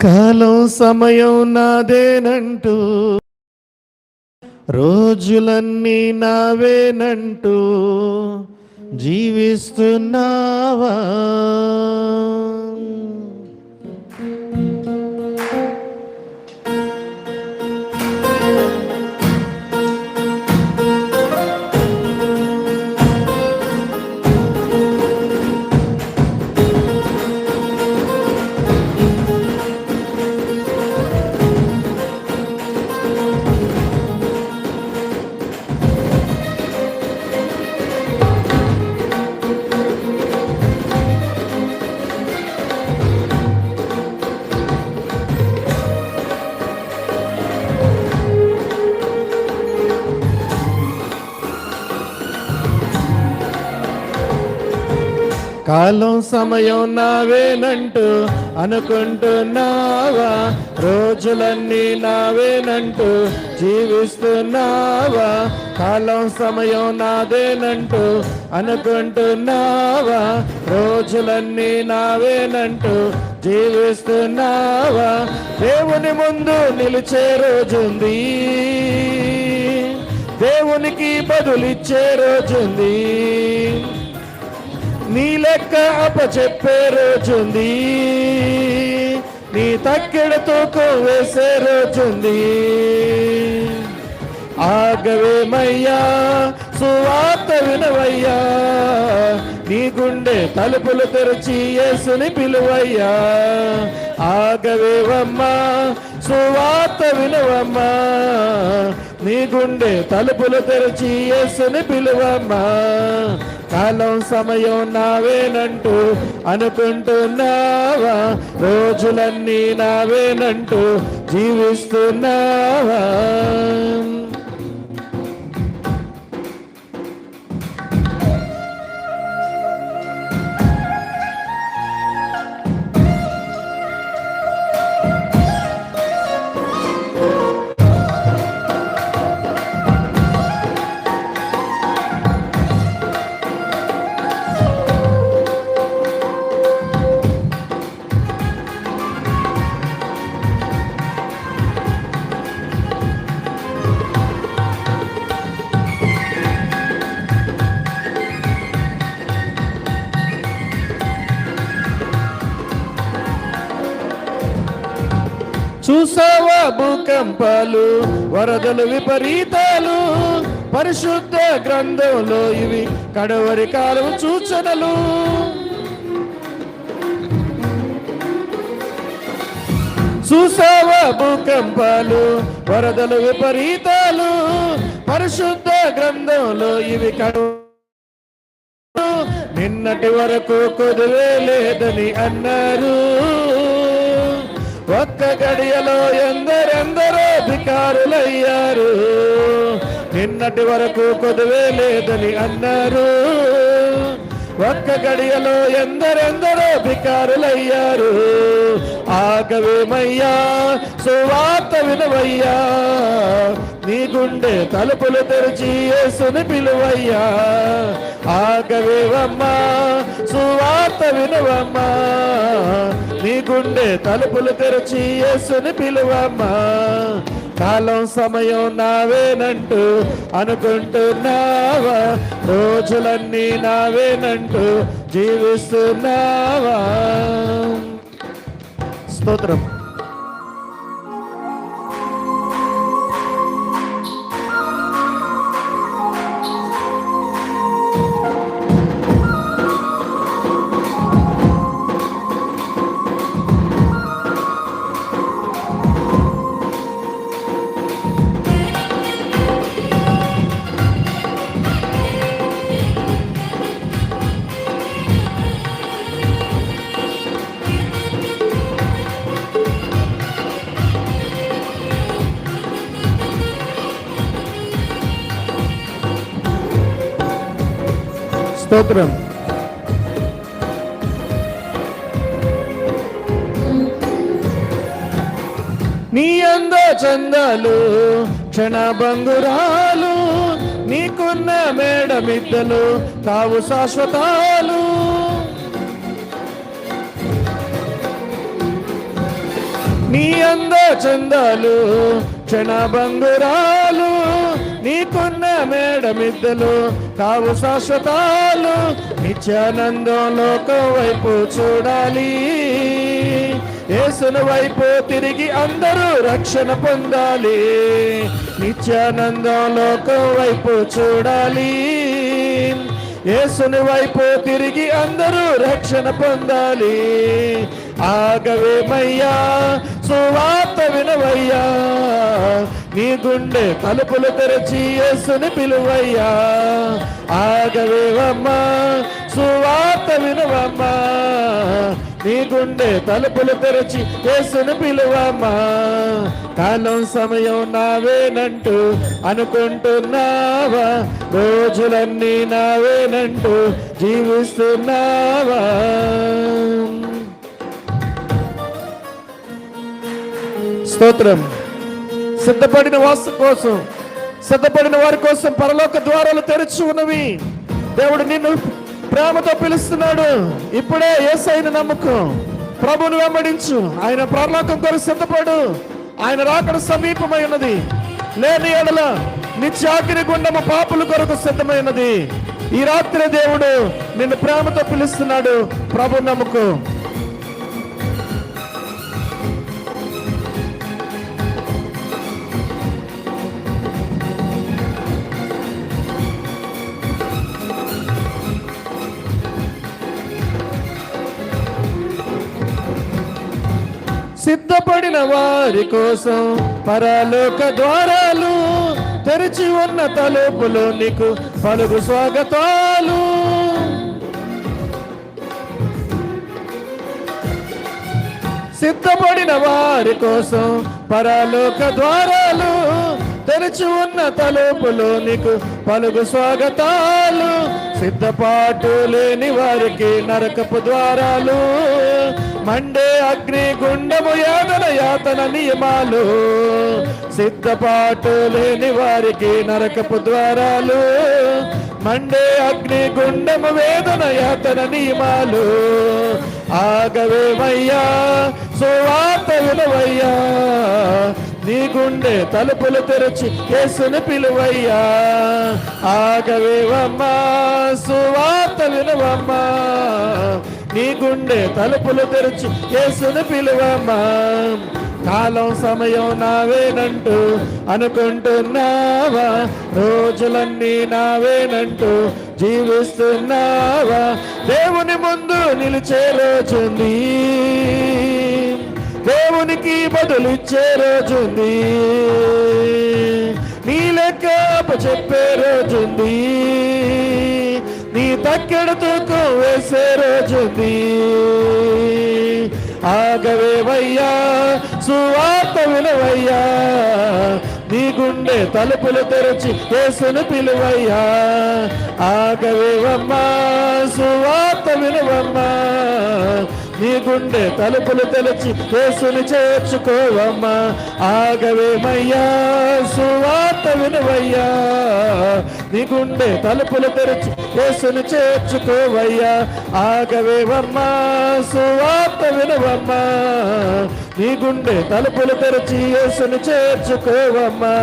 కాలం సమయం నాదేనంటూ రోజులన్నీ నావేనంటూ జీవిస్తున్నావా? కాలం సమయం నావేనంటూ అనుకుంటున్నావా? రోజులన్నీ నావేనంటూ జీవిస్తున్నావా? కాలం సమయం నాదేనంటూ అనుకుంటున్నావా? రోజులన్నీ నావేనంటూ జీవిస్తున్నావా? దేవుని ముందు నిలిచే రోజుంది, దేవునికి బదులిచ్చే రోజుంది, నీ లెక్క అప్పచెప్పే రోజుంది, నీ తక్కెడతో వేసే రోజుంది. ఆగవేమయ్యా, సువార్త వినవయ్యా, నీ గుండె తలుపులు తెరిచి యేసుని పిలువయ్యా. ఆగవేవమ్మా, సువార్త వినవమ్మా, నీ గుండె తలుపులు తెరిచి యేసుని పిలువమ్మా. కాలం సమయం నావేనంటూ అనుకుంటున్నావా? రోజులన్నీ నావేనంటూ జీవిస్తున్నావా? చూసావా భూకంపాలు, వరదలు, విపరీతాలు, పరిశుద్ధ గ్రంథంలో ఇవి కడవరి కాలం సూచనలు. చూసావా భూకంపాలు, వరదలు, విపరీతాలు, పరిశుద్ధ గ్రంథంలో ఇవి నిన్నటి వరకు కొదువే లేదని అన్నారు. ఒక్క గడియలో ఎందరెందరో భికారులయ్యారు. నిన్నటి వరకు కొదువే లేదని అన్నారు. ఒక్క గడియలో ఎందరెందరో భికారులయ్యారు. ఆగవేమయ్యా, సువార్త వినవయ్యా, నీ గుండె తలుపులు తెరిచి యేసుని పిలువయ్యా. ఆగవేవమ్మా, సువార్త వినవమ్మా, నీ గుండె తలుపులు తెరిచి యేసుని పిలువమ్మా. కాలం సమయం నావేనంటూ అనుకుంటున్నావా? రోజులన్నీ నావేనంటూ జీవిస్తున్నావా? స్తోత్రం. స్తోత్రం. నీ అంద చందాలు క్షణభంగురాలు, నీకున్న మేడమిద్దలు తావు శాశ్వతాలు. నీ అంద చందాలు క్షణభంగురాలు, నీకున్న మేడమిద్దలు కావు శాశ్వతాలు. నిత్యానందం లోకం వైపు చూడాలి, యేసుని వైపు తిరిగి అందరూ రక్షణ పొందాలి. నిత్యానందం లోకం వైపు చూడాలి, యేసుని వైపు తిరిగి అందరూ రక్షణ పొందాలి. ఆగవేమయ్యా సువార్త వినవయ్యా, నీ గుండె తలుపులు తెరచి యేసుని పిలువయ్యా. ఆగవేవమ్మా సువార్త వినవమ్మా, నీ గుండె తలుపులు తెరచి యేసుని పిలువమ్మా. కాలం సమయం నావేనంటూ అనుకుంటున్నావా, రోజులన్నీ నావేనంటూ జీవిస్తున్నావా? స్తోత్రం. సిద్ధపడిన వాసు కోసం, సిద్ధపడిన వారి కోసం పరలోక ద్వారాలు తెరిచి ఉన్నవి. దేవుడు నిన్ను ప్రేమతో పిలుస్తున్నాడు. ఇప్పుడే యేసయ్యను నమ్ముకో, ప్రభువును వెంబడించు, ఆయన పరలోకం కొరకు సిద్ధపడు. ఆయన రాకడ సమీపమై ఉన్నది. లేని ఎడల నిత్యాగ్ని గుండము పాపుల కొరకు సిద్ధమైనది. ఈ రాత్రి దేవుడు నిన్ను ప్రేమతో పిలుస్తున్నాడు. ప్రభువును నమ్ముకో. సిద్ధపడిన వారి కోసం పరలోక ద్వారాలు తెరిచి ఉన్న తలుపులు నీకు పలుకు స్వాగతాలు. సిద్ధపడిన వారి కోసం పరలోక ద్వారాలు తెరిచి ఉన్న తలుపులు నీకు పలుకు స్వాగతాలు. సిద్ధపాటు లేని వారికి నరకపు ద్వారాలు, మండే అగ్ని గుండము యాతన నియమాలు. సిద్ధపాటు లేని వారికి నరకపు ద్వారాలు, మండే అగ్ని గుండము యాతన నియమాలు. ఆగవేమయ్యా సువార్త వినవయ్యా, నీ గుండె తలుపులు తెరచి యేసుని పిలువయ్యా. ఆగవేవమ్మా సువార్త వినవమ్మా, నీ గుండె తలుపులు తెరచి యేసుని పిలువమ్మా. కాలం సమయం నావేనంటూ అనుకుంటున్నావా, రోజులన్నీ నావేనంటూ జీవిస్తున్నావా? దేవుని ముందు నిలిచే రోజుంది, దేవునికి బదులిచ్చే రోజుంది, నీ లెక్క చెప్పే రోజుంది, నీ తక్కెడు తూకం వేసే రోజుంది. ఆగవేవయ్యా సువార్త వినవయ్యా, నీ గుండె తలుపులు తెరచి యేసుని పిలువయ్యా. ఆగవేవమ్మా సువార్త వినవమ్మా, నీ గుండె తలుపులు తెరచి యేసుని చేర్చుకోవమ్మా. ఆగవేమయ్యా సువార్త వినవయ్యా, నీ గుండె తలుపులు తెరచి యేసుని చేర్చుకోవయ్యా. ఆగవేవమ్మా సువార్త వినవమ్మా, నీ గుండె తలుపులు తెరచి యేసుని చేర్చుకోవమ్మా.